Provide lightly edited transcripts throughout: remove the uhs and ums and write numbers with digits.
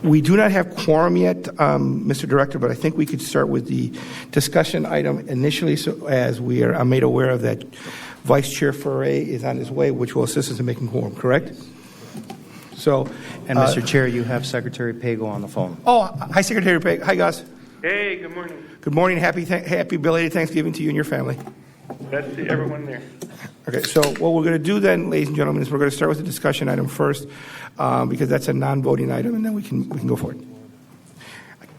We do not have quorum yet, Mr. Director, but I think we could start with the discussion item initially, so as I'm made aware of that Vice Chair Foray is on his way, which will assist us in making quorum, correct? So, and Mr. Chair, you have Secretary Pago on the phone. Oh, hi, Secretary Pago. Hi, Gus. Hey, good morning. Good morning. Happy belated Thanksgiving to you and your family. That's everyone there. Okay, so what we're going to do then, ladies and gentlemen, is we're going to start with the discussion item first, because that's a non-voting item, and then we can go for it.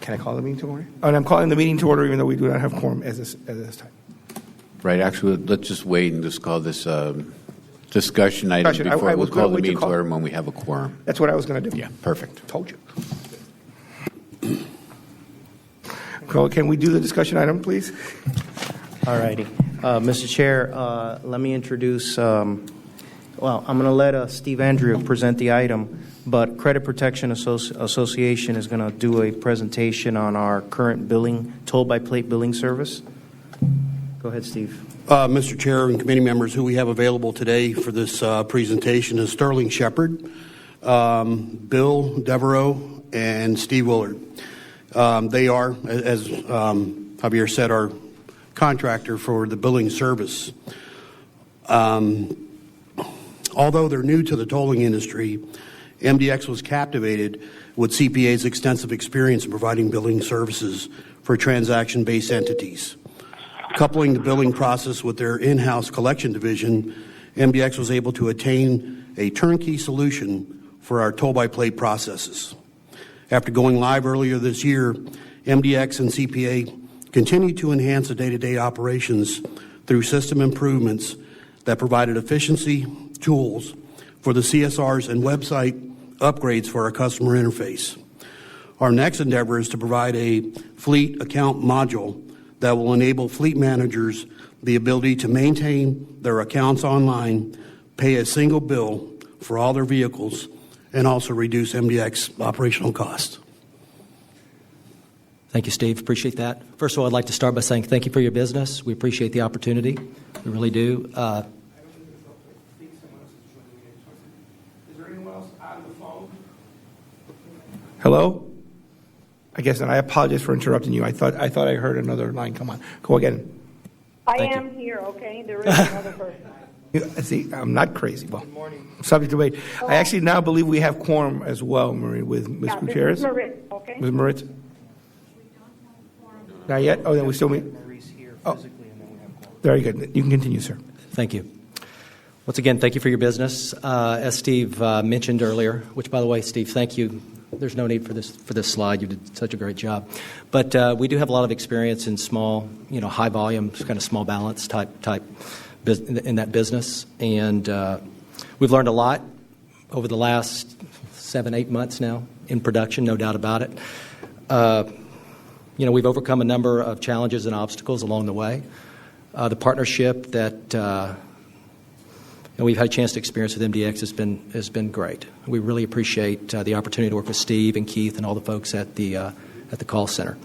Can I call the meeting to order? Oh, and I'm calling the meeting to order, even though we do not have quorum at this time. Right. Actually, let's just wait and just call this discussion item before we'll call the meeting to order when we have a quorum. That's what I was going to do. Yeah, perfect. Told you. Can we do the discussion item, please? All righty. Mr. Chair, let me introduce, I'm going to let Steve Andrew present the item, but Credit Protection Association is going to do a presentation on our current billing, toll-by-plate billing service. Go ahead, Steve. Mr. Chair and committee members, who we have available today for this presentation is Sterling Shepard, Bill Devereaux, and Steve Willard. They are, as Javier said, our contractor for the billing service. Although they're new to the tolling industry, MDX was captivated with CPA's extensive experience in providing billing services for transaction-based entities. Coupling the billing process with their in-house collection division, MDX was able to attain a turnkey solution for our toll-by-plate processes. After going live earlier this year, MDX and CPA continue to enhance the day-to-day operations through system improvements that provided efficiency tools for the CSRs and website upgrades for our customer interface. Our next endeavor is to provide a fleet account module that will enable fleet managers the ability to maintain their accounts online, pay a single bill for all their vehicles, and also reduce MDX operational costs. Thank you, Steve. Appreciate that. First of all, I'd like to start by saying thank you for your business. We appreciate the opportunity. We really do. Is there anyone else on the phone? Hello? I guess, and I apologize for interrupting you. I thought I heard another line come on. Go again. I am here, okay? There is another person. See, I'm not crazy. Well, subject to wait. I actually now believe we have quorum as well, Marie, with Ms. Gutierrez. Ms. Moritz, okay? Ms. Moritz? Not yet? Oh, then we still meet? Oh, very good. You can continue, sir. Thank you. Once again, thank you for your business. As Steve mentioned earlier, which, by the way, Steve, thank you. There's no need for this slide. You did such a great job. But we do have a lot of experience in small, high volume, kind of small balance type in that business. And we've learned a lot over the last 7-8 months now in production, no doubt about it. We've overcome a number of challenges and obstacles along the way. The partnership that we've had a chance to experience with MDX has been great. We really appreciate the opportunity to work with Steve and Keith and all the folks at the call center.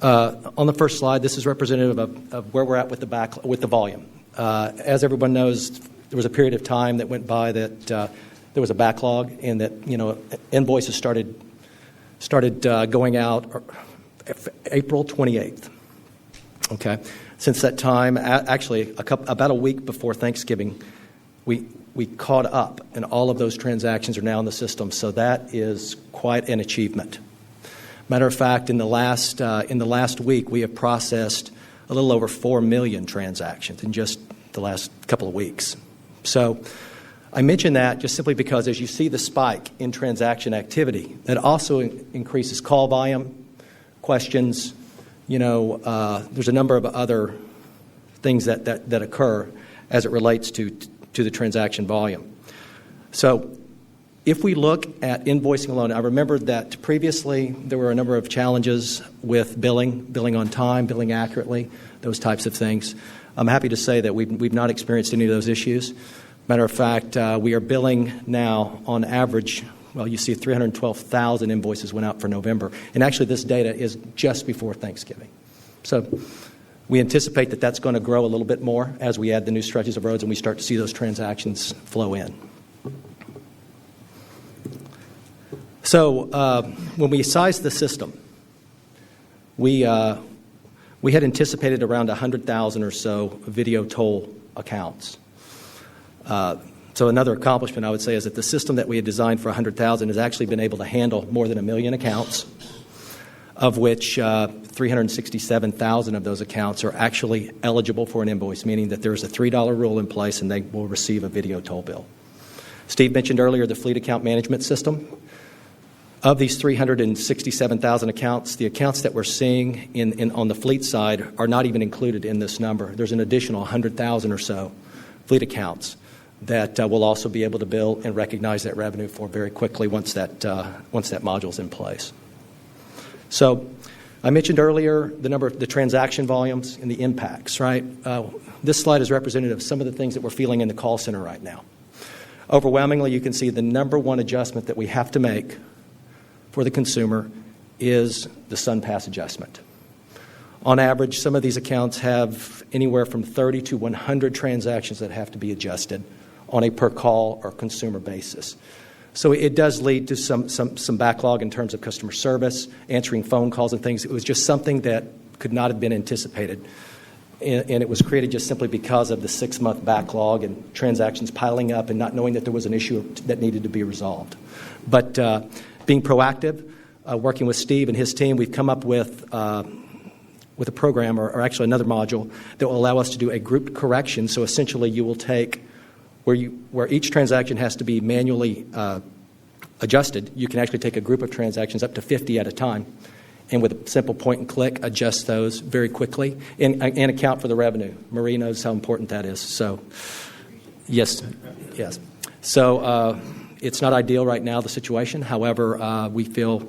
On the first slide, this is representative of where we're at with the volume. As everyone knows, there was a period of time that went by that there was a backlog, and that invoices started going out April 28th. Okay, since that time, actually about a week before Thanksgiving, we caught up, and all of those transactions are now in the system. So that is quite an achievement. Matter of fact, in the last week, we have processed a little over 4 million transactions in just the last couple of weeks. So I mention that just simply because as you see the spike in transaction activity, that also increases call volume, questions. There's a number of other things that occur as it relates to the transaction volume. So if we look at invoicing alone, I remember that previously there were a number of challenges with billing on time, billing accurately, those types of things. I'm happy to say that we've not experienced any of those issues. Matter of fact, we are billing now on average, well, you see 312,000 invoices went out for November. And actually this data is just before Thanksgiving. So we anticipate that that's going to grow a little bit more as we add the new stretches of roads and we start to see those transactions flow in. So when we sized the system, we had anticipated around 100,000 or so video toll accounts. So another accomplishment, I would say, is that the system that we had designed for 100,000 has actually been able to handle more than 1 million accounts, of which 367,000 of those accounts are actually eligible for an invoice, meaning that there is a $3 rule in place and they will receive a video toll bill. Steve mentioned earlier the fleet account management system. Of these 367,000 accounts, the accounts that we're seeing on the fleet side are not even included in this number. There's an additional 100,000 or so fleet accounts that will also be able to bill and recognize that revenue for very quickly once that module is in place. So I mentioned earlier the transaction volumes and the impacts, right? This slide is representative of some of the things that we're feeling in the call center right now. Overwhelmingly, you can see the number one adjustment that we have to make for the consumer is the SunPass adjustment. On average, some of these accounts have anywhere from 30 to 100 transactions that have to be adjusted on a per call or consumer basis. So it does lead to some backlog in terms of customer service, answering phone calls and things. It was just something that could not have been anticipated. And it was created just simply because of the 6-month backlog and transactions piling up and not knowing that there was an issue that needed to be resolved. But being proactive, working with Steve and his team, we've come up with a program or actually another module that will allow us to do a grouped correction. So essentially you will take where each transaction has to be manually adjusted, you can actually take a group of transactions up to 50 at a time, and with a simple point and click, adjust those very quickly and account for the revenue. Marie knows how important that is. So, yes. So it's not ideal right now, the situation. However, we feel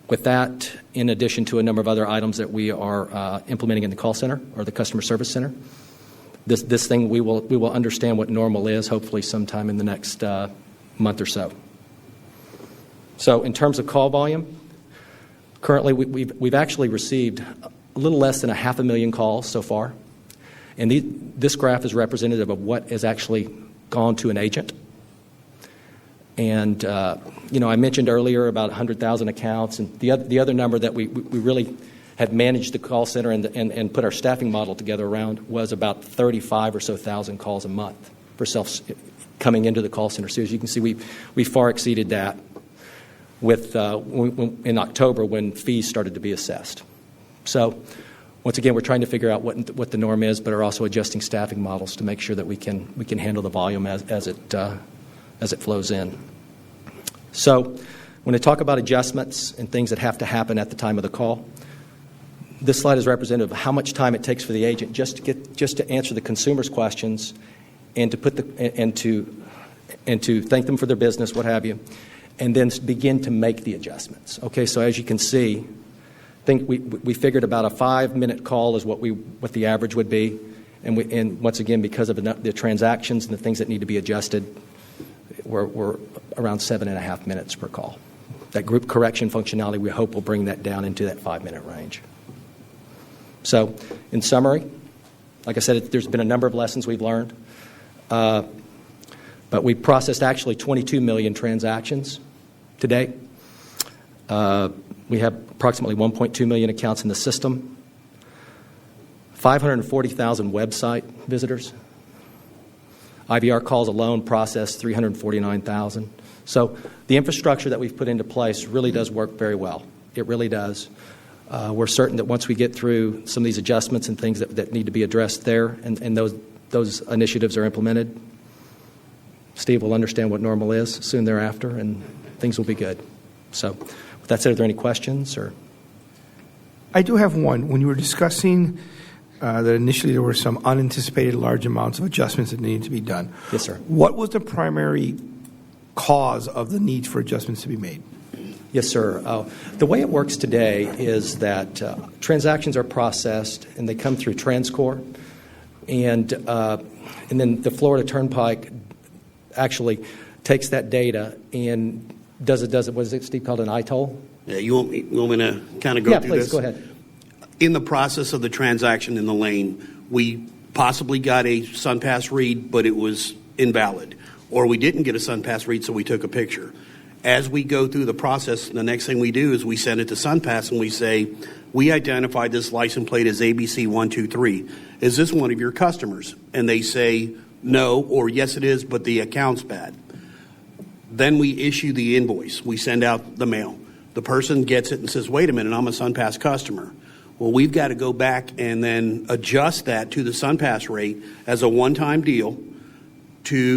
with that, in addition to a number of other items that we are implementing in the call center or the customer service center, this thing we will understand what normal is, hopefully sometime in the next month or so. So in terms of call volume, currently we've actually received a little less than 500,000 calls so far, and this graph is representative of what has actually gone to an agent. And I mentioned earlier about 100,000 accounts, and the other number that we really had managed the call center and put our staffing model together around was about 35 or so thousand calls a month for coming into the call center. So as you can see, we far exceeded that with in October when fees started to be assessed. So once again, we're trying to figure out what the norm is, but are also adjusting staffing models to make sure that we can handle the volume as it flows in. So when I talk about adjustments and things that have to happen at the time of the call, this slide is representative of how much time it takes for the agent just to answer the consumer's questions and to thank them for their business, what have you, and then begin to make the adjustments. Okay, so as you can see, I think we figured about a 5-minute call is what the average would be, and once again, because of the transactions and the things that need to be adjusted, we're around 7.5 minutes per call. That group correction functionality, we hope, will bring that down into that 5-minute range. So, in summary, like I said, there's been a number of lessons we've learned, but we processed actually 22 million transactions today. We have approximately 1.2 million accounts in the system, 540,000 website visitors. IVR calls alone processed 349,000. So the infrastructure that we've put into place really does work very well. It really does. We're certain that once we get through some of these adjustments and things that need to be addressed there and those initiatives are implemented, Steve will understand what normal is soon thereafter, and things will be good. So with that said, are there any questions? Or I do have one. When you were discussing that initially there were some unanticipated large amounts of adjustments that needed to be done. Yes, sir. What was the primary cause of the need for adjustments to be made? Yes, sir. The way it works today is that transactions are processed and they come through TransCore, and then the Florida Turnpike actually takes that data and does it, what is it, Steve, called an ITOL? Yeah, you want me to kind of go through this? Yeah, please, go ahead. In the process of the transaction in the lane, we possibly got a SunPass read, but it was invalid. Or we didn't get a SunPass read, so we took a picture. As we go through the process, the next thing we do is we send it to SunPass and we say, we identified this license plate as ABC123. Is this one of your customers? And they say no, or yes it is, but the account's bad. Then we issue the invoice. We send out the mail. The person gets it and says, wait a minute, I'm a SunPass customer. Well, we've got to go back and then adjust that to the SunPass rate as a one-time deal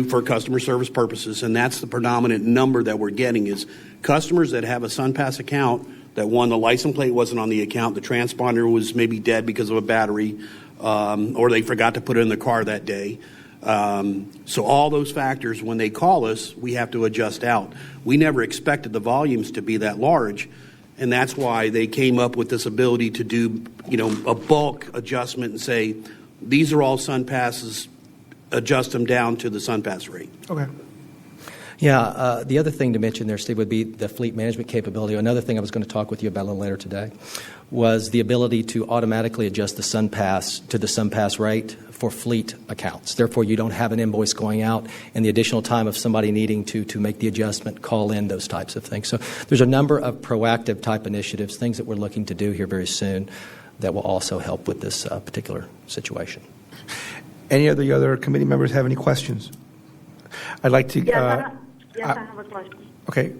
for customer service purposes, and that's the predominant number that we're getting is customers that have a SunPass account that, one, the license plate wasn't on the account, the transponder was maybe dead because of a battery, or they forgot to put it in the car that day. So all those factors, when they call us, we have to adjust out. We never expected the volumes to be that large, and that's why they came up with this ability to do, a bulk adjustment and say, these are all SunPasses, adjust them down to the SunPass rate. Okay. Yeah, the other thing to mention there, Steve, would be the fleet management capability. Another thing I was going to talk with you about a little later today was the ability to automatically adjust the SunPass to the SunPass rate for fleet accounts. Therefore, you don't have an invoice going out and the additional time of somebody needing to make the adjustment, call in, those types of things. So there's a number of proactive type initiatives, things that we're looking to do here very soon that will also help with this particular situation. Any of the other committee members have any questions? I'd like to... Yes, I have a question. Okay.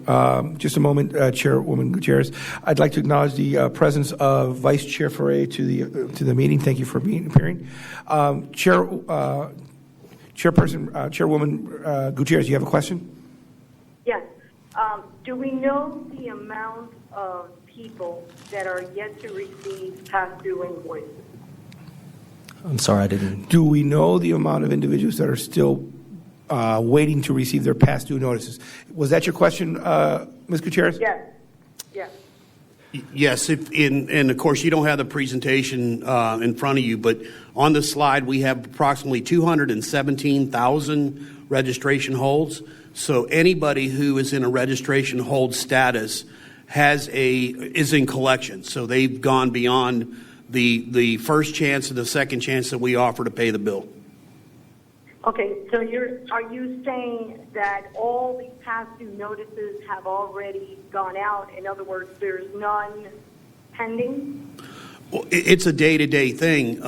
Just a moment, Chairwoman Gutierrez. I'd like to acknowledge the presence of Vice Chair Foray to the meeting. Thank you for appearing. Chairwoman Gutierrez, you have a question? Yes. Do we know the amount of people that are yet to receive past due invoices? I'm sorry, I didn't... Do we know the amount of individuals that are still waiting to receive their past due notices? Was that your question, Ms. Gutierrez? Yes. Yes. Yes, and of course you don't have the presentation in front of you, but on the slide we have approximately 217,000 registration holds. So anybody who is in a registration hold status is in collection. So they've gone beyond the first chance and the second chance that we offer to pay the bill. Okay, so are you saying that all the past due notices have already gone out? In other words, there's none pending? Well, it's a day-to-day thing.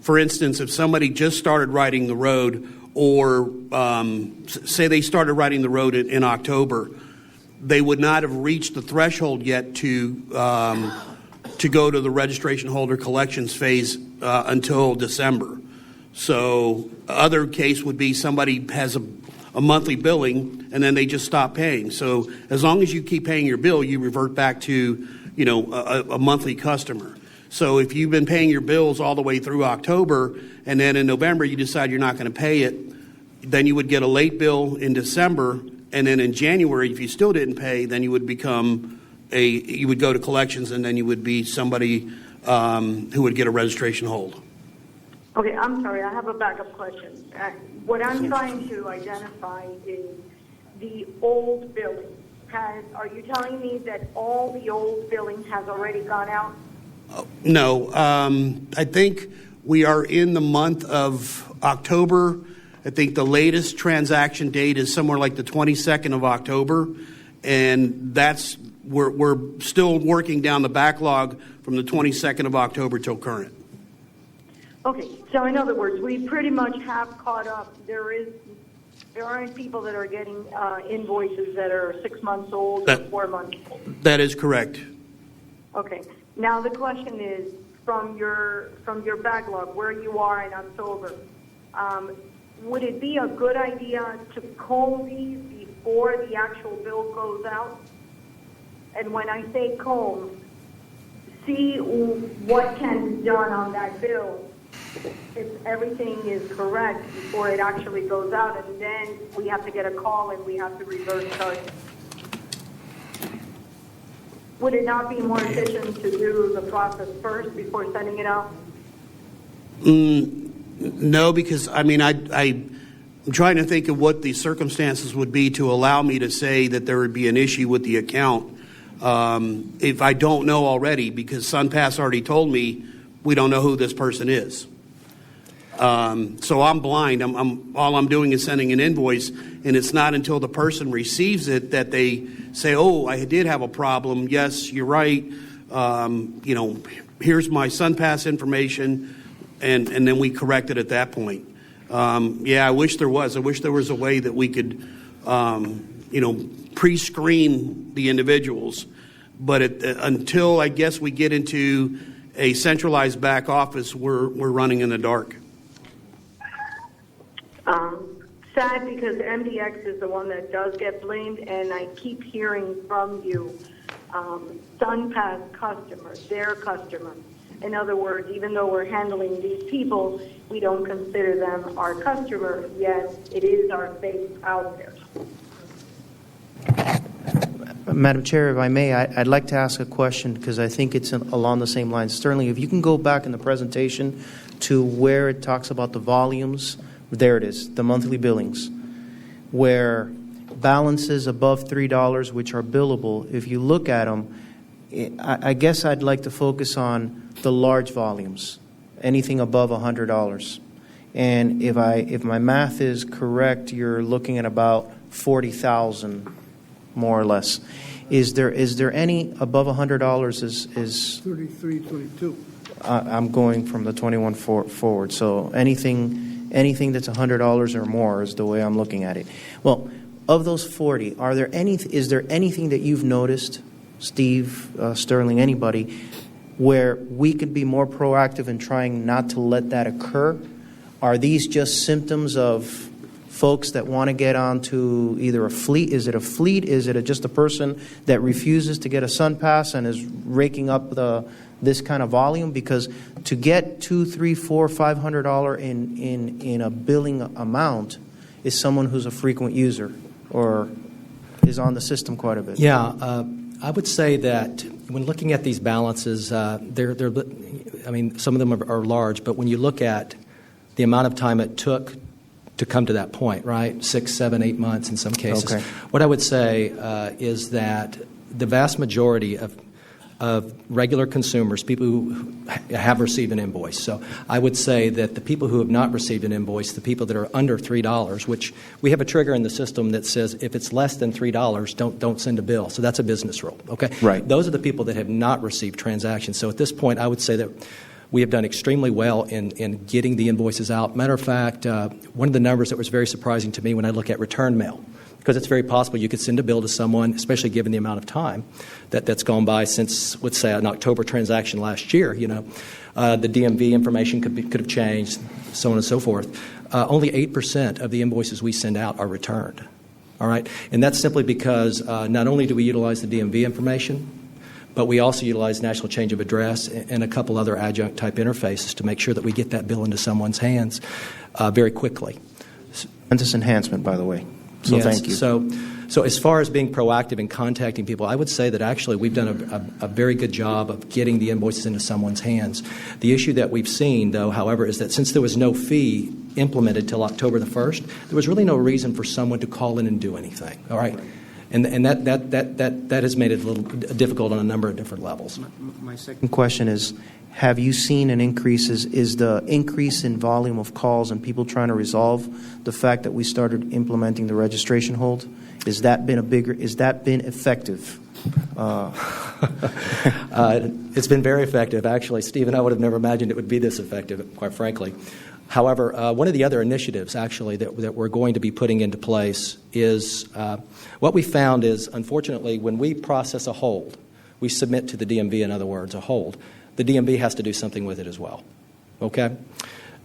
For instance, if somebody just started writing the road, or say they started writing the road in October, they would not have reached the threshold yet to go to the registration holder collections phase until December. So other case would be somebody has a monthly billing and then they just stop paying. So as long as you keep paying your bill, you revert back to, a monthly customer. So if you've been paying your bills all the way through October and then in November you decide you're not going to pay it, then you would get a late bill in December, and then in January, if you still didn't pay, then you would you would go to collections, and then you would be somebody who would get a registration hold. Okay, I'm sorry, I have a backup question. What I'm trying to identify is the old billing. Are you telling me that all the old billing has already gone out? No. I think we are in the month of October. I think the latest transaction date is somewhere like the 22nd of October, and we're still working down the backlog from the 22nd of October till current. Okay, so in other words, we pretty much have caught up. There aren't people that are getting invoices that are 6 months old or 4 months old. That is correct. Okay. Now the question is, from your backlog, where you are in October, would it be a good idea to comb these before the actual bill goes out? And when I say comb, see what can be done on that bill if everything is correct before it actually goes out, and then we have to get a call and we have to reverse charges. Would it not be more efficient to do the process first before sending it out? No, because I'm trying to think of what the circumstances would be to allow me to say that there would be an issue with the account if I don't know already, because SunPass already told me we don't know who this person is. So I'm blind. All I'm doing is sending an invoice, and it's not until the person receives it that they say, "Oh, I did have a problem. Yes, you're right. Here's my SunPass information," and then we correct it at that point. I wish there was. I wish there was a way that we could, pre-screen the individuals. But until I guess we get into a centralized back office, we're running in the dark. Sad because MDX is the one that does get blamed, and I keep hearing from you, SunPass customers, their customers. In other words, even though we're handling these people, we don't consider them our customer, yet it is our face out there. Madam Chair, if I may, I'd like to ask a question because I think it's along the same lines. Sterling, if you can go back in the presentation to where it talks about the volumes, there it is, the monthly billings, where balances above $3, which are billable, if you look at them, I guess I'd like to focus on the large volumes, anything above $100. And if my math is correct, you're looking at about 40,000, more or less. Is there any above $100? Is 33, 22. I'm going from the 21 forward. So anything that's $100 or more is the way I'm looking at it. Well, of those 40, is there anything that you've noticed, Steve, Sterling, anybody, where we could be more proactive in trying not to let that occur? Are these just symptoms of folks that want to get onto either a fleet? Is it a fleet? Is it just a person that refuses to get a SunPass and is raking up this kind of volume? Because to get $200, $300, $400, $500 in a billing amount is someone who's a frequent user or is on the system quite a bit. Yeah, I would say that when looking at these balances, some of them are large, but when you look at the amount of time it took to come to that point, right? 6, 7, 8 months in some cases. Okay. What I would say is that the vast majority of regular consumers, people who have received an invoice. So I would say that the people who have not received an invoice, the people that are under $3, which we have a trigger in the system that says if it's less than $3, don't send a bill. So that's a business rule, okay? Right. Those are the people that have not received transactions. So at this point, I would say that we have done extremely well in getting the invoices out. Matter of fact, one of the numbers that was very surprising to me when I look at return mail, because it's very possible you could send a bill to someone, especially given the amount of time that's gone by since, let's say, an October transaction last year. The DMV information could have changed, so on and so forth. Only 8% of the invoices we send out are returned. All right, and that's simply because not only do we utilize the DMV information, but we also utilize national change of address and a couple other adjunct type interfaces to make sure that we get that bill into someone's hands very quickly. Tremendous enhancement, by the way. So yes, thank you. So as far as being proactive in contacting people, I would say that actually we've done a very good job of getting the invoices into someone's hands. The issue that we've seen, though, however, is that since there was no fee implemented till October the 1st, there was really no reason for someone to call in and do anything. All right? And that has made it a little difficult on a number of different levels. My second question is, have you seen an increase? Is the increase in volume of calls and people trying to resolve the fact that we started implementing the registration hold? Is that been effective? It's been very effective, actually. Stephen, I would have never imagined it would be this effective, quite frankly. However, one of the other initiatives, actually, that we're going to be putting into place is what we found is, unfortunately, when we process a hold, we submit to the DMV, in other words, a hold, the DMV has to do something with it as well. Okay?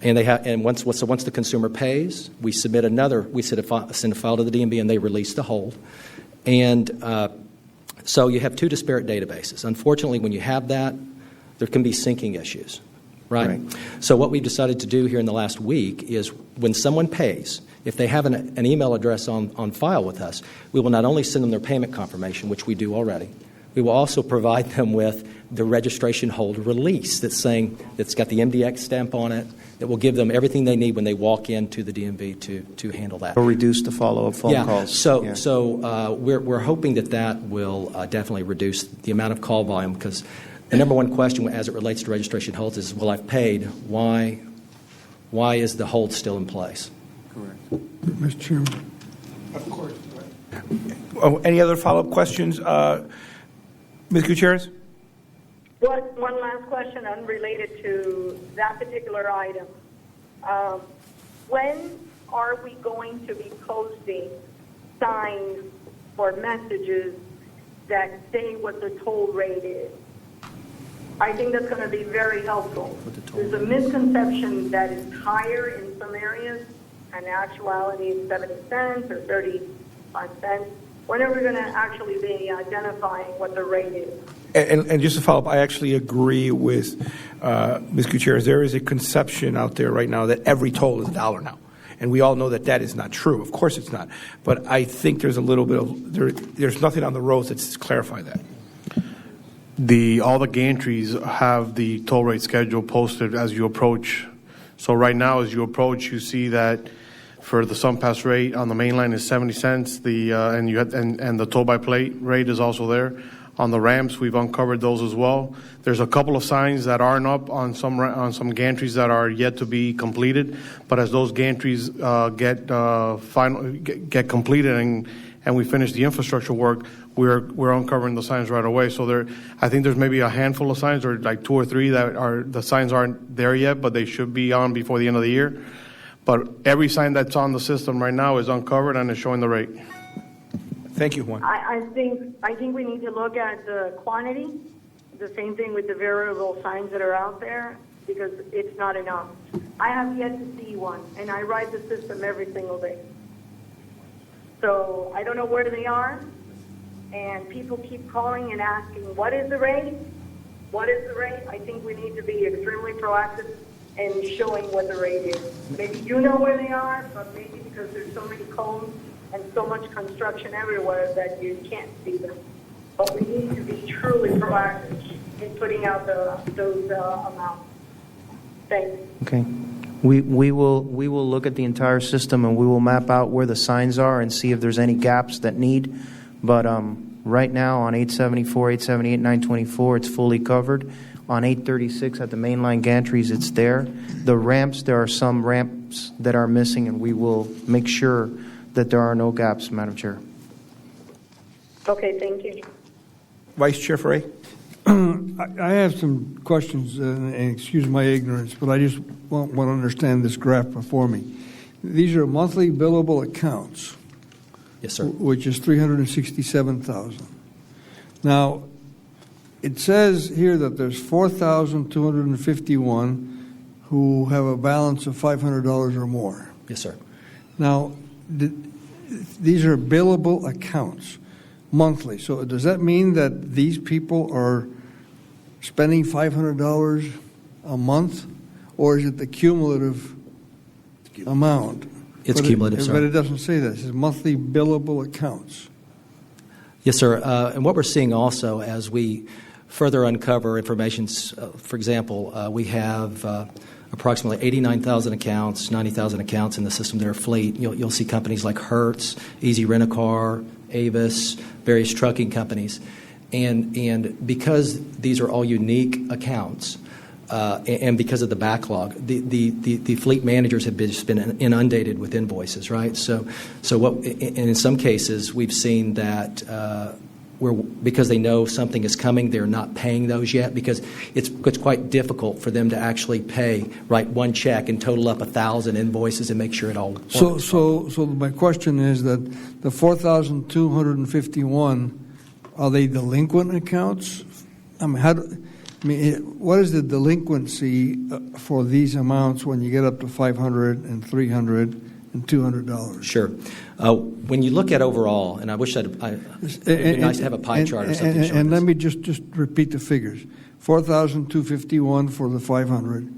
And once the consumer pays, we submit another. We send a file to the DMV, and they release the hold. And so you have two disparate databases. Unfortunately, when you have that, there can be syncing issues. Right? So what we've decided to do here in the last week is when someone pays, if they have an email address on file with us, we will not only send them their payment confirmation, which we do already, we will also provide them with the registration hold release that's got the MDX stamp on it, that will give them everything they need when they walk into the DMV to handle that. Or reduce the follow-up phone calls. So we're hoping that will definitely reduce the amount of call volume, because the number one question as it relates to registration holds is, well, I've paid. Why why is the hold still in place? Mr. Chairman. Of course. Oh, any other follow-up questions? Ms. Gutierrez? One last question unrelated to that particular item. When are we going to be posting signs or messages that say what the toll rate is? I think that's going to be very helpful. There's a misconception that it's higher in some areas, and actuality is 70 cents or 35 cents. When are we going to actually be identifying what the rate is? And just to follow up, I actually agree with Ms. Gutierrez. There is a conception out there right now that every toll is $1 now. And we all know that that is not true. Of course it's not. But I think there's a little bit of, there's nothing on the roads that's clarified that. All the gantries have the toll rate schedule posted as you approach. So right now, as you approach, you see that for the SunPass rate on the main line is 70 cents. And the toll by plate rate is also there. On the ramps, we've uncovered those as well. There's a couple of signs that aren't up on some gantries that are yet to be completed. But as those gantries get completed and we finish the infrastructure work, we're uncovering the signs right away. So I think there's maybe a handful of signs, or like 2 or 3 the signs aren't there yet, but they should be on before the end of the year. But every sign that's on the system right now is uncovered and is showing the rate. Thank you, Juan. I think we need to look at the quantity, the same thing with the variable signs that are out there, because it's not enough. I have yet to see one, and I ride the system every single day. So I don't know where they are, and people keep calling and asking, what is the rate? What is the rate? I think we need to be extremely proactive in showing what the rate is. Maybe you know where they are, but maybe because there's so many cones and so much construction everywhere that you can't see them. But we need to be truly proactive in putting out those amounts. Thanks. Okay. We will look at the entire system, and we will map out where the signs are and see if there's any gaps that need. But right now on 874, 878, 924, it's fully covered. On 836 at the mainline gantries, it's there. The ramps, there are some ramps that are missing, and we will make sure that there are no gaps, Madam Chair. Okay, thank you. Vice Chair Ferre? I have some questions, and excuse my ignorance, but I just want to understand this graph before me. These are monthly billable accounts. Yes, sir. Which is 367,000. Now, it says here that there's 4,251 who have a balance of $500 or more. Yes, sir. Now, these are billable accounts monthly. So does that mean that these people are spending $500 a month, or is it the cumulative amount? It's cumulative, sir. But it doesn't say that. It says monthly billable accounts. Yes, sir. And what we're seeing also as we further uncover information, for example, we have approximately 89,000 accounts, 90,000 accounts in the system that are fleet. You'll see companies like Hertz, Easy Rent-A-Car, Avis, various trucking companies. And because these are all unique accounts, and because of the backlog, the fleet managers have just been inundated with invoices, right? So and in some cases, we've seen that because they know something is coming, they're not paying those yet, because it's quite difficult for them to actually write one check and total up 1,000 invoices and make sure it all works. So my question is that the 4,251, are they delinquent accounts? I mean, what is the delinquency for these amounts when you get up to $500 and $300 and $200? Sure. When you look at overall, and I wish it'd be nice to have a pie chart or something. And let me just repeat the figures: 4,251 for the 500,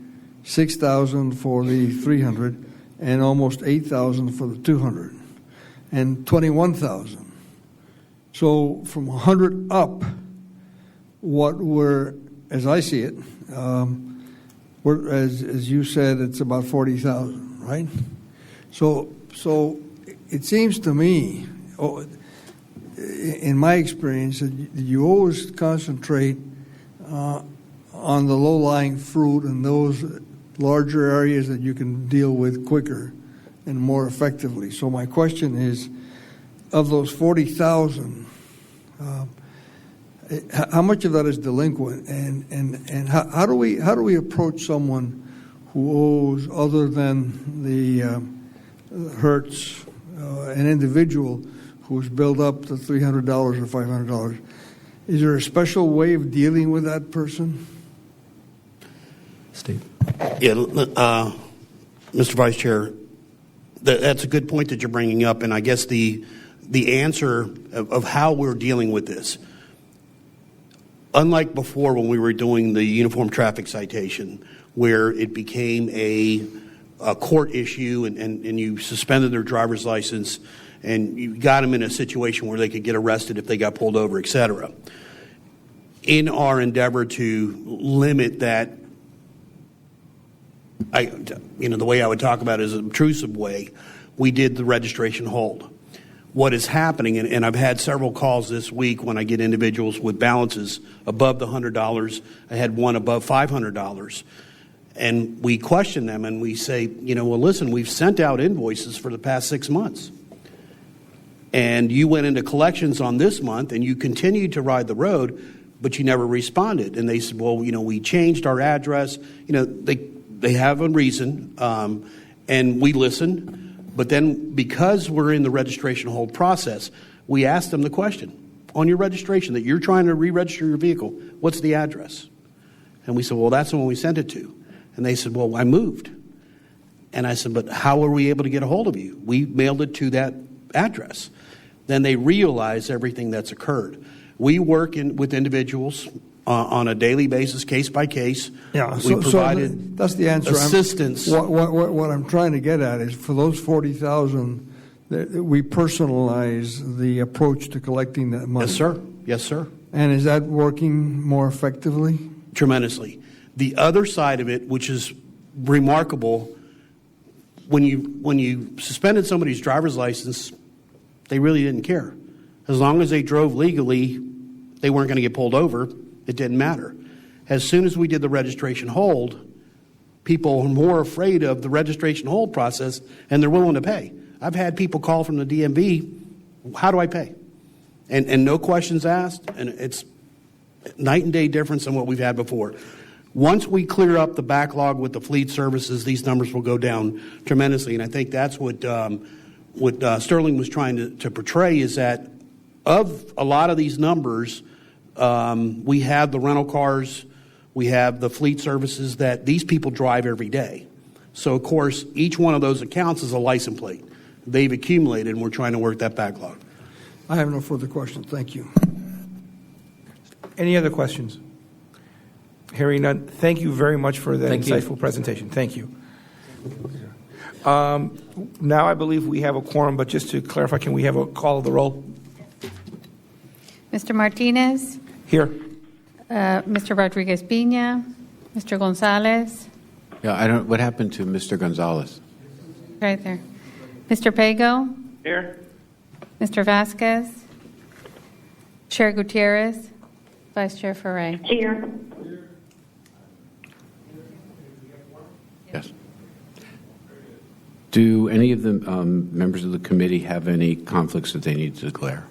6,000 for the 300, and almost 8,000 for the 200, and 21,000. So from 100 up, what we're, as I see it, as you said, it's about 40,000, right? So it seems to me, in my experience, that you always concentrate on the low-lying fruit and those larger areas that you can deal with quicker and more effectively. So my question is, of those 40,000, how much of that is delinquent, and how do we approach someone who owes, other than the Hertz, an individual who's billed up to $300 or $500? Is there a special way of dealing with that person? Steve. Yeah, Mr. Vice Chair, that's a good point that you're bringing up, and I guess the answer of how we're dealing with this, unlike before when we were doing the uniform traffic citation, where it became a court issue and you suspended their driver's license and you got them in a situation where they could get arrested if they got pulled over, et cetera. In our endeavor to limit that, the way I would talk about it is an obtrusive way, we did the registration hold. What is happening, and I've had several calls this week when I get individuals with balances above the $100. I had one above $500. And we question them and we say, well, listen, we've sent out invoices for the past 6 months. And you went into collections on this month and you continued to ride the road, but you never responded. And they said, well, we changed our address. They have a reason, and we listen. But then because we're in the registration hold process, we asked them the question, on your registration that you're trying to re-register your vehicle, what's the address? And we said, well, that's the one we sent it to. And they said, well, I moved. And I said, but how were we able to get a hold of you? We mailed it to that address. Then they realized everything that's occurred. We work with individuals on a daily basis, case by case. Yeah, we provided that's the answer. Assistance. What I'm trying to get at is, for those 40,000, we personalize the approach to collecting that money. Yes, sir. Yes, sir. And is that working more effectively? Tremendously. The other side of it, which is remarkable, when you suspended somebody's driver's license, they really didn't care. As long as they drove legally, they weren't going to get pulled over. It didn't matter. As soon as we did the registration hold, people are more afraid of the registration hold process, and they're willing to pay. I've had people call from the DMV, how do I pay? And no questions asked, and it's night and day difference than what we've had before. Once we clear up the backlog with the fleet services, these numbers will go down tremendously, and I think that's what Sterling was trying to portray, is that of a lot of these numbers, we have the rental cars, we have the fleet services that these people drive every day. So, of course, each one of those accounts is a license plate. They've accumulated, and we're trying to work that backlog. I have no further questions. Thank you. Any other questions? Hearing none, thank you very much for that insightful presentation. Thank you. Now I believe we have a quorum, but just to clarify, can we have a call of the roll? Mr. Martinez? Here. Mr. Rodriguez Pina? Mr. Gonzalez? Yeah, what happened to Mr. Gonzalez? Right there. Mr. Pago? Here. Mr. Vasquez? Chair Gutierrez? Vice Chair Ferre? Here. Yes. Do any of the members of the committee have any conflicts that they need to declare?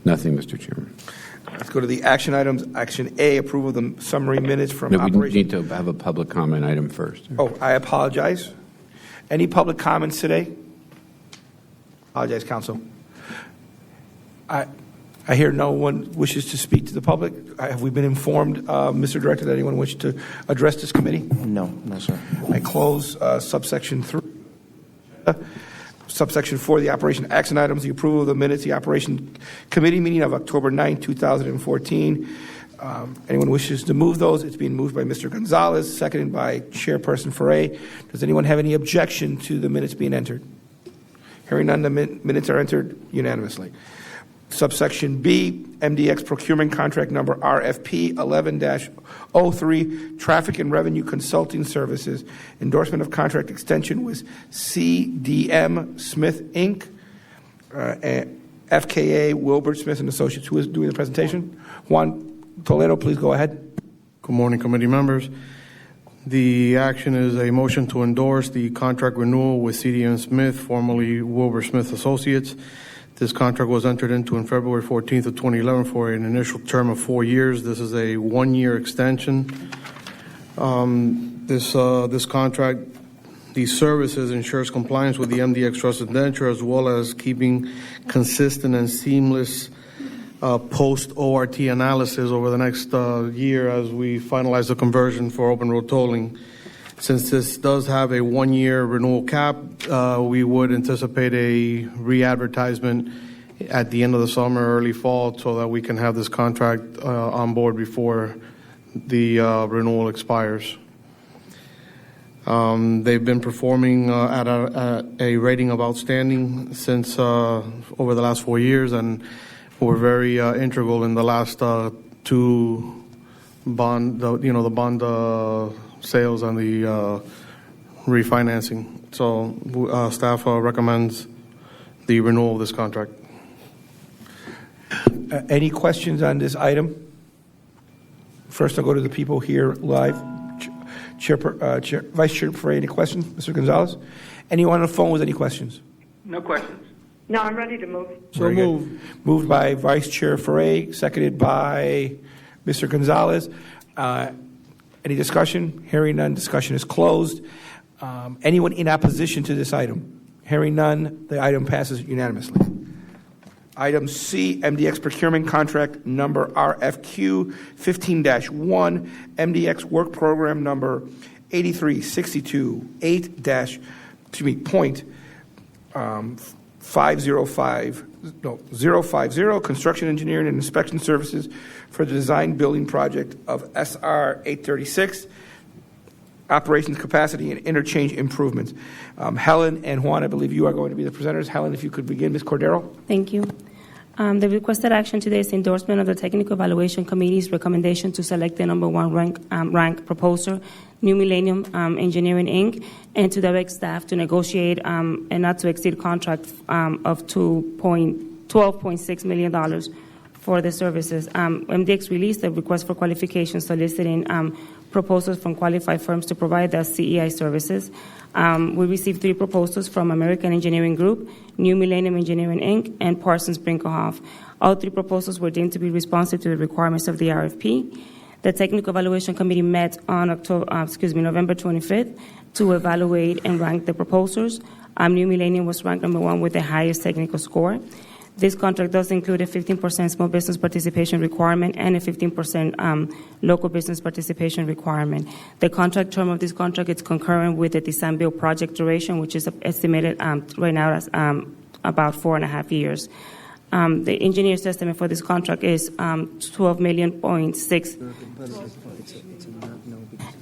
Nothing, Mr. Chairman. Let's go to the action items. Action A, approval of the summary minutes from No, we operation. need to have a public comment item first. Oh, I apologize. Any public comments today? Apologize, counsel. I hear no one wishes to speak to the public. Have we been informed, Mr. Director, that anyone wishes to address this committee? No, sir. I close subsection 3. Subsection 4, the operation action items, the approval of the minutes, the operation committee meeting of October 9, 2014. Anyone wishes to move those? It's being moved by Mr. Gonzalez, seconded by Chairperson Ferre. Does anyone have any objection to the minutes being entered? Hearing none, the minutes are entered unanimously. Subsection B, MDX procurement contract number RFP 11-03, Traffic and Revenue Consulting Services, endorsement of contract extension with CDM Smith, Inc., FKA Wilbur Smith and Associates. Who is doing the presentation? Juan Toledo, please go ahead. Good morning, committee members. The action is a motion to endorse the contract renewal with CDM Smith, formerly Wilbur Smith Associates. This contract was entered into on February 14th of 2011 for an initial term of 4 years. This is a 1-year extension. This contract, these services ensures compliance with the MDX Trust indenture, as well as keeping consistent and seamless post-ORT analysis over the next year as we finalize the conversion for open road tolling. Since this does have a 1-year renewal cap, we would anticipate a re-advertisement at the end of the summer, early fall, so that we can have this contract on board before the renewal expires. They've been performing at a rating of outstanding since over the last 4 years, and were very integral in the last two bond, the bond sales and the refinancing. So staff recommends the renewal of this contract. Any questions on this item? First, I'll go to the people here live. Vice Chair for any questions? Mr. Gonzalez? Anyone on the phone with any questions? No questions. No, I'm ready to move. So moved. Moved by Vice Chair Ferre, seconded by Mr. Gonzalez. Any discussion? Hearing none, discussion is closed. Anyone in opposition to this item? Hearing none, the item passes unanimously. Item C, MDX procurement contract number RFQ 15-1, MDX work program number 8362 050, construction engineering and inspection services for the design building project of SR 836, operations capacity and interchange improvements. Helen and Juan, I believe you are going to be the presenters. Helen, if you could begin. Ms. Cordero? Thank you. The requested action today is the endorsement of the Technical Evaluation Committee's recommendation to select the number one rank proposer, New Millennium Engineering, Inc., and to direct staff to negotiate a not to exceed contract of $12.6 million for the services. MDX released a request for qualification soliciting proposals from qualified firms to provide the CEI services. We received 3 proposals from American Engineering Group, New Millennium Engineering, Inc., and Parsons Brinckerhoff. All 3 proposals were deemed to be responsive to the requirements of the RFP. The Technical Evaluation Committee met on November 25th to evaluate and rank the proposals. New Millennium was ranked number 1 with the highest technical score. This contract does include a 15% small business participation requirement and a 15% local business participation requirement. The contract term of this contract is concurrent with the design build project duration, which is estimated right now as about 4.5 years. The engineer's estimate for this contract is $12.6 million.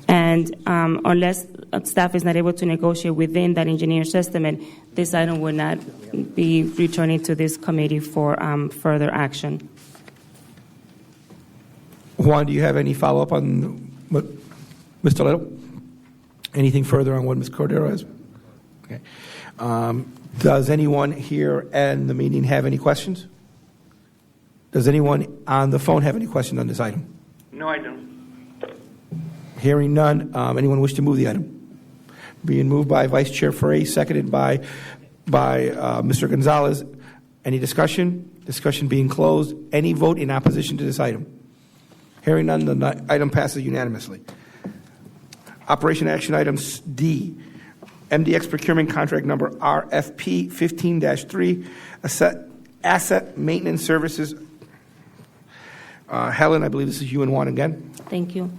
And unless staff is not able to negotiate within that engineer's estimate, this item will not be returning to this committee for further action. Juan, do you have any follow-up on what Mr. Little? Anything further on what Ms. Cordero has? Okay. Does anyone here in the meeting have any questions? Does anyone on the phone have any questions on this item? No, I don't. Hearing none, anyone wish to move the item? Being moved by Vice Chair Ferre, seconded by Mr. Gonzalez. Any discussion? Discussion being closed. Any vote in opposition to this item? Hearing none, the item passes unanimously. Operation action item D, MDX procurement contract number RFP 15-3, asset maintenance services. Helen, I believe this is you and Juan again. Thank you.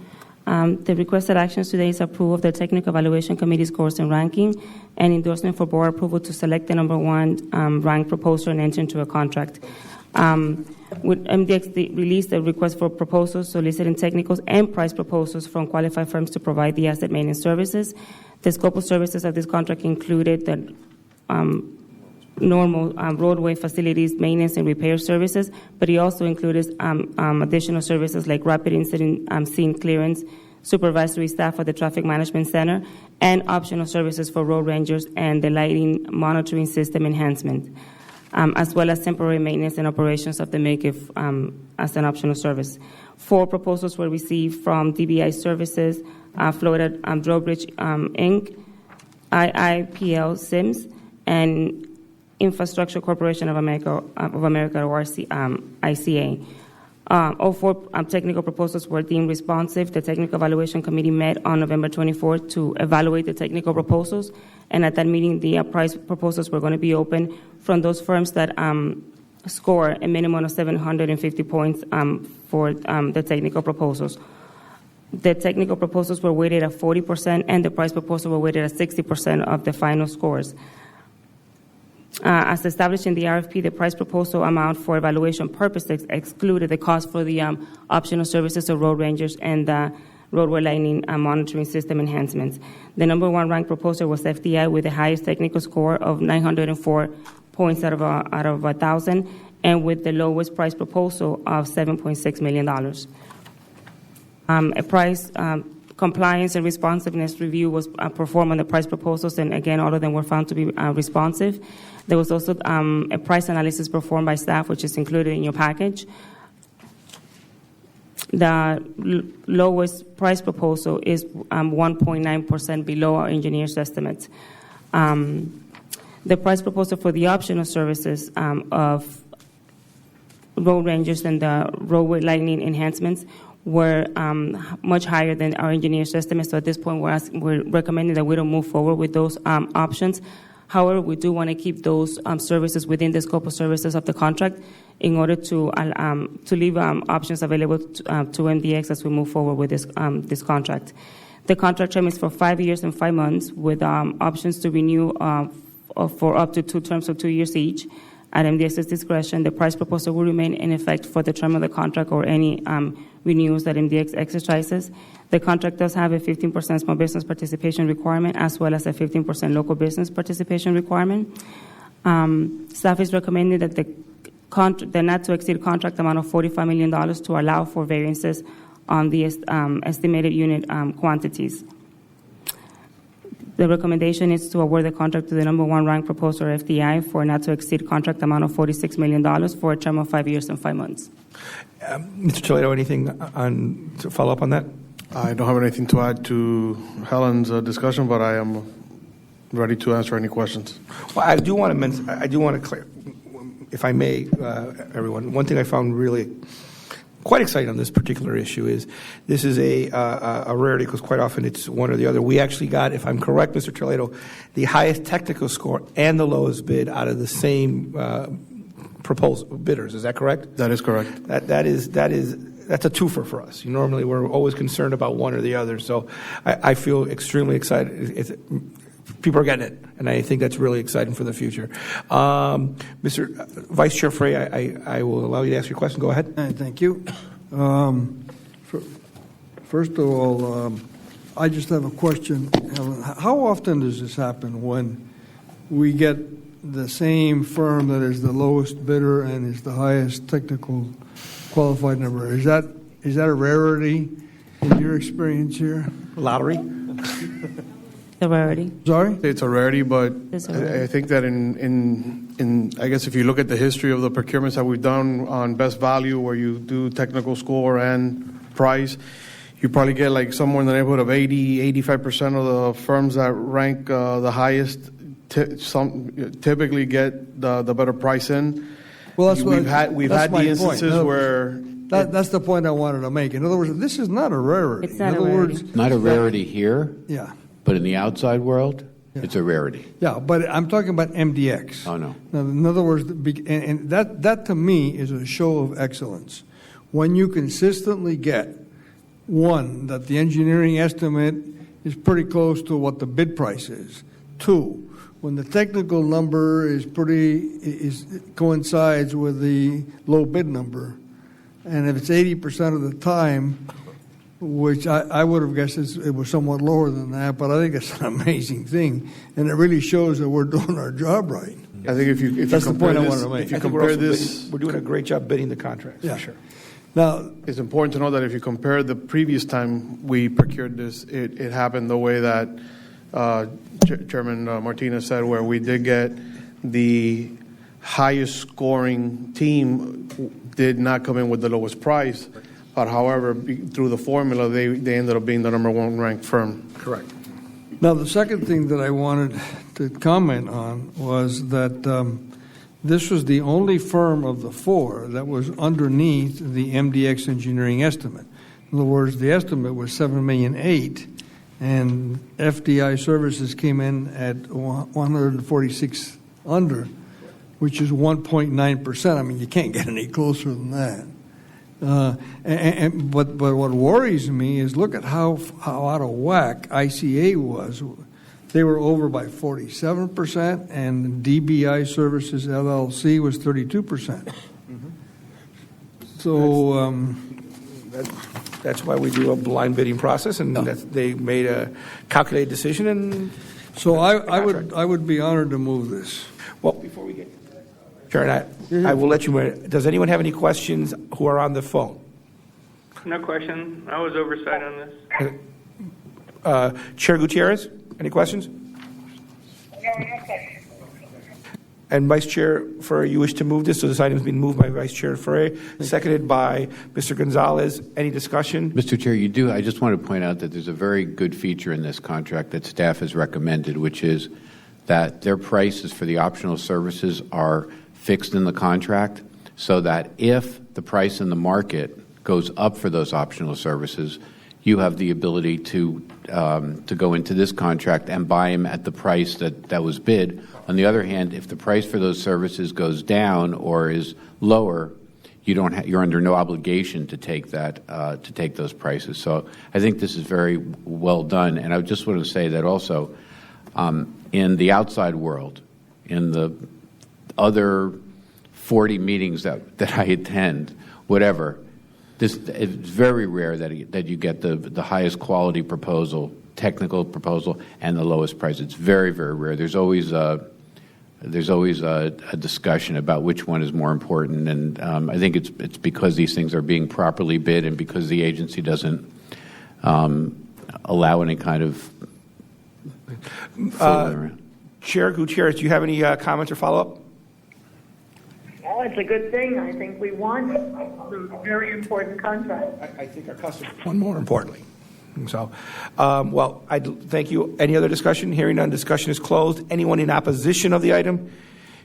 The requested actions today is approval of the Technical Evaluation Committee's course and ranking and endorsement for board approval to select the number 1 ranked proposer and enter into a contract. MDX released a request for proposals soliciting technicals and price proposals from qualified firms to provide the asset maintenance services. The scope of services of this contract included the normal roadway facilities, maintenance and repair services, but it also included additional services like rapid incident scene clearance, supervisory staff for the traffic management center, and optional services for road rangers and the lighting monitoring system enhancement, as well as temporary maintenance and operations of the make-if as an optional service. 4 proposals were received from DBI Services, Florida Drawbridge Inc., IIPL Sims, and Infrastructure Corporation of America, or ICA. All four technical proposals were deemed responsive. The Technical Evaluation Committee met on November 24th to evaluate the technical proposals, and at that meeting, the price proposals were going to be open from those firms that score a minimum of 750 points for the technical proposals. The technical proposals were weighted at 40%, and the price proposal were weighted at 60% of the final scores. As established in the RFP, the price proposal amount for evaluation purposes excluded the cost for the optional services of road rangers and the roadway lighting monitoring system enhancements. The number one ranked proposer was FDI with the highest technical score of 904 points out of 1,000, and with the lowest price proposal of $7.6 million. A price compliance and responsiveness review was performed on the price proposals, and again, all of them were found to be responsive. There was also a price analysis performed by staff, which is included in your package. The lowest price proposal is 1.9% below our engineer's estimates. The price proposal for the optional services of road rangers and the roadway lighting enhancements were much higher than our engineer's estimates. So at this point, we're recommending that we don't move forward with those options. However, we do want to keep those services within the scope of services of the contract in order to leave options available to MDX as we move forward with this contract. The contract term is for 5 years and 5 months with options to renew for up to 2 terms of 2 years each. At MDX's discretion, the price proposal will remain in effect for the term of the contract or any renewals that MDX exercises. The contract does have a 15% small business participation requirement as well as a 15% local business participation requirement. Staff is recommending that the not to exceed contract amount of $45 million to allow for variances on the estimated unit quantities. The recommendation is to award the contract to the number one ranked proposer, FDI, for not to exceed contract amount of $46 million for a term of 5 years and 5 months. Mr. Toledo, anything to follow up on that? I don't have anything to add to Helen's discussion, but I am ready to answer any questions. Well, I do want to clear, if I may, everyone. One thing I found really quite exciting on this particular issue is this is a rarity because quite often it's one or the other. We actually got, if I'm correct, Mr. Toledo, the highest technical score and the lowest bid out of the same proposal bidders. Is that correct? That is correct. That's a twofer for us. Normally we're always concerned about one or the other. So I feel extremely excited. People are getting it, and I think that's really exciting for the future. Mr. Vice Chair Frey, I will allow you to ask your question. Go ahead. Thank you. First of all, I just have a question. Helen, how often does this happen when we get the same firm that is the lowest bidder and is the highest technical qualified number? Is that a rarity in your experience here? Lottery? A rarity. Sorry? It's a rarity, but It's a rarity. I think that in I guess if you look at the history of the procurements that we've done on best value, where you do technical score and price, you probably get like somewhere in the neighborhood of 85% of the firms that rank the highest typically get the better price in. Well, that's we've had the instances where that's the point I wanted to make. In other words, this is not a rarity. It's not a rarity. Not a rarity here. Yeah. But in the outside world, it's a rarity. Yeah, but I'm talking about MDX. Oh, no. Now, in other words, and that to me is a show of excellence. When you consistently get, one, that the engineering estimate is pretty close to what the bid price is. Two, when the technical number coincides with the low bid number. And if it's 80% of the time, which I would have guessed it was somewhat lower than that, but I think it's an amazing thing, and it really shows that we're doing our job right. I think if you That's the compare point I this, wanted to make. if you I think compare this, we're doing a great job bidding the contracts, Yeah. for sure. Now, it's important to know that if you compare the previous time we procured this, it happened the way that Chairman Martinez said, where we did get the highest scoring team did not come in with the lowest price. But however, through the formula, they ended up being the number one ranked firm. Correct. Now, the second thing that I wanted to comment on was that this was the only firm of the four that was underneath the MDX engineering estimate. In other words, the estimate was $7.8 million, and FDI Services came in at 146 under, which is 1.9%. I mean, you can't get any closer than that. But what worries me is look at how out of whack ICA was. They were over by 47%, and DBI Services LLC was 32%. So that's why we do a blind bidding process, and they made a calculated decision. And so I would be honored to move this. Well, before we get Chair, I will let you know. Does anyone have any questions who are on the phone? No question. I was oversight on this. Chair Gutierrez, any questions? And Vice Chair Ferrer, you wish to move this? So this item has been moved by Vice Chair Ferrer, seconded by Mr. Gonzalez. Any discussion? Mr. Chair, you do. I just want to point out that there's a very good feature in this contract that staff has recommended, which is that their prices for the optional services are fixed in the contract, so that if the price in the market goes up for those optional services, you have the ability to go into this contract and buy them at the price that was bid. On the other hand, if the price for those services goes down or is lower, you're under no obligation to take those prices. So I think this is very well done. And I just want to say that also in the outside world, in the other 40 meetings that I attend, whatever, it's very rare that you get the highest quality proposal, technical proposal, and the lowest price. It's very, very rare. There's always a discussion about which one is more important, and I think it's because these things are being properly bid and because the agency doesn't allow any kind of Chair Gutierrez, do you have any comments or follow-up? Well, it's a good thing. I think we won a very important contract. I think our customers won more importantly. So, well, I thank you. Any other discussion? Hearing none, discussion is closed. Anyone in opposition of the item?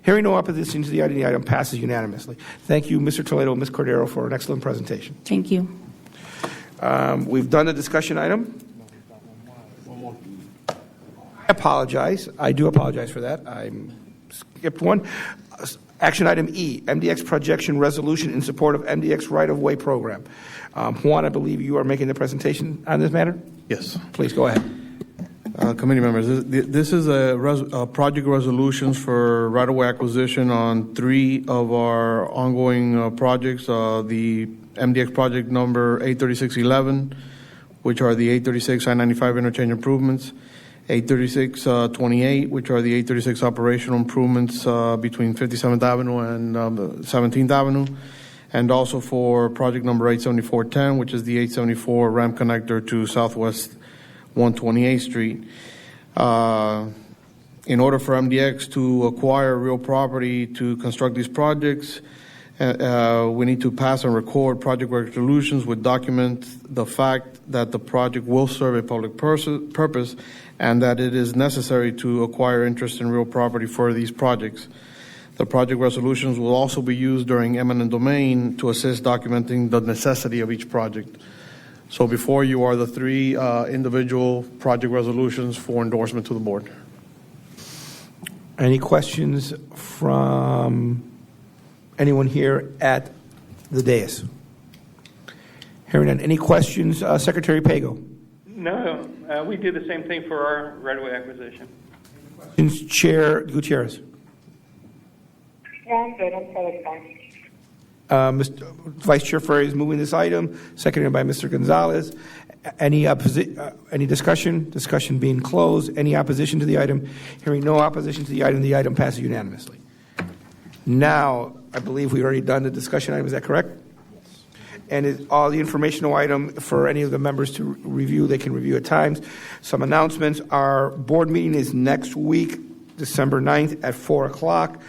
Hearing no opposition to the item passes unanimously. Thank you, Mr. Toledo and Ms. Cordero, for an excellent presentation. Thank you. We've done the discussion item. I apologize. I do apologize for that. I skipped one. Action item E, MDX projection resolution in support of MDX right-of-way program. Juan, I believe you are making the presentation on this matter? Yes. Please go ahead. Committee members, this is a project resolutions for right-of-way acquisition on 3 of our ongoing projects. The MDX project number 83611, which are the 836 I-95 interchange improvements, 83628, which are the 836 operational improvements between 57th Avenue and 17th Avenue, and also for project number 87410, which is the 874 ramp connector to Southwest 128th Street. In order for MDX to acquire real property to construct these projects, we need to pass and record project resolutions which document the fact that the project will serve a public purpose and that it is necessary to acquire interest in real property for these projects. The project resolutions will also be used during eminent domain to assist documenting the necessity of each project. So before you are the 3 individual project resolutions for endorsement to the board. Any questions from anyone here at the dais? Hearing none. Any questions, Secretary Pago? No, we do the same thing for our right-of-way acquisition. Chair Gutierrez. Yeah, I'm good. I'm satisfied. Mr. Vice Chair Ferrer is moving this item, seconded by Mr. Gonzalez. Any discussion? Discussion being closed. Any opposition to the item? Hearing no opposition to the item passes unanimously. Now, I believe we've already done the discussion item. Is that correct? Yes. And is all the informational item for any of the members to review, they can review at times. Some announcements. Our board meeting is next week, December 9th at 4 o'clock.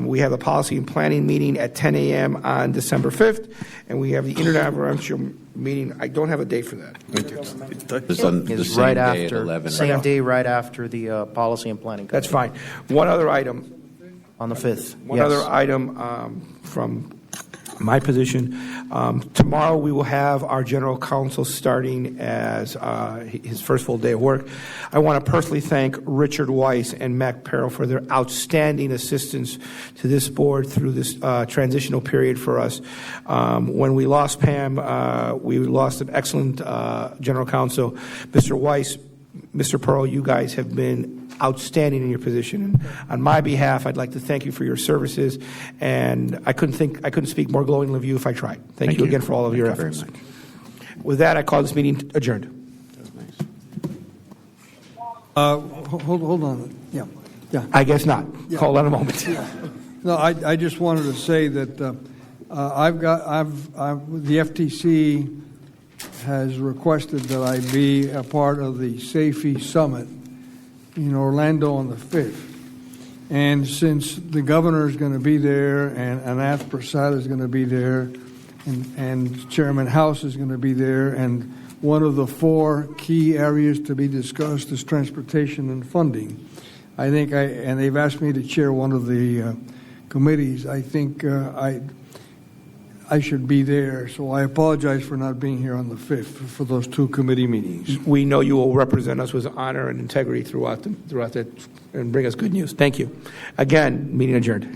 We have a policy and planning meeting at 10 a.m. on December 5th, and we have the intergovernmental meeting. I don't have a date for that. It's on the Is same right day at after, 11. same day right after the policy and planning. That's fine. One other item. On the 5th. One Yes. other item from my position. Tomorrow we will have our general counsel starting as his first full day of work. I want to personally thank Richard Weiss and Mac Perro for their outstanding assistance to this board through this transitional period for us. When we lost Pam, we lost an excellent general counsel. Mr. Weiss, Mr. Pearl, you guys have been outstanding in your position. And on my behalf, I'd like to thank you for your services. And I couldn't speak more glowingly of you if I tried. Thank you again for all of your efforts. With that, I call this meeting adjourned. Hold on. Yeah. I guess not. Call that a moment. No, I just wanted to say that the FTC has requested that I be a part of the SAFE Summit in Orlando on the 5th. And since the governor is going to be there and Anath Prasad is going to be there and Chairman House is going to be there, and one of the 4 key areas to be discussed is transportation and funding. I think and they've asked me to chair one of the committees. I think I should be there, so I apologize for not being here on the 5th for those 2 committee meetings. We know you will represent us with honor and integrity throughout that and bring us good news. Thank you. Again, meeting adjourned.